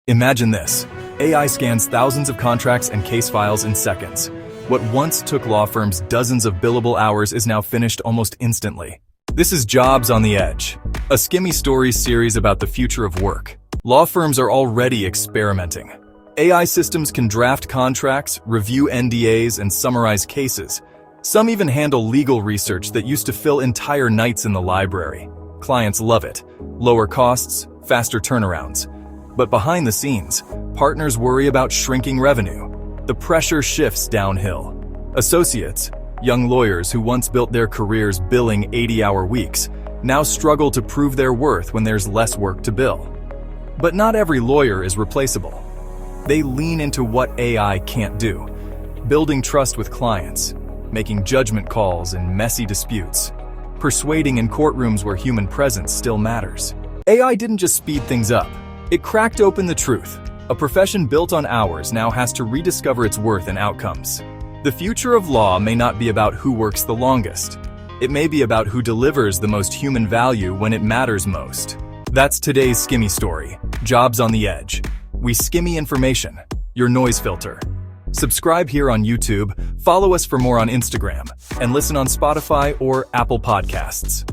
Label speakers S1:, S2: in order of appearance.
S1: Imagine this. AI scans thousands of contracts and case files in seconds. What once took law firms dozens of billable hours is now finished almost instantly. This is Jobs on the Edge, a Skimmy Stories series about the future of work. Law firms are already experimenting. AI systems can draft contracts, review NDAs, and summarize cases. Some even handle legal research that used to fill entire nights in the library. Clients love it. Lower costs, faster turnarounds. But behind the scenes, partners worry about shrinking revenue. The pressure shifts downhill. Associates, young lawyers who once built their careers billing 80-hour weeks, now struggle to prove their worth when there's less work to bill. But not every lawyer is replaceable. They lean into what AI can't do, building trust with clients, making judgment calls in messy disputes, persuading in courtrooms where human presence still matters. AI didn't just speed things up, it cracked open the truth. A profession built on hours now has to rediscover its worth and outcomes. The future of law may not be about who works the longest. It may be about who delivers the most human value when it matters most. That's today's Skimmy story, Jobs on the Edge. We skimmy information, your noise filter. Subscribe here on YouTube, follow us for more on Instagram, and listen on Spotify or Apple Podcasts.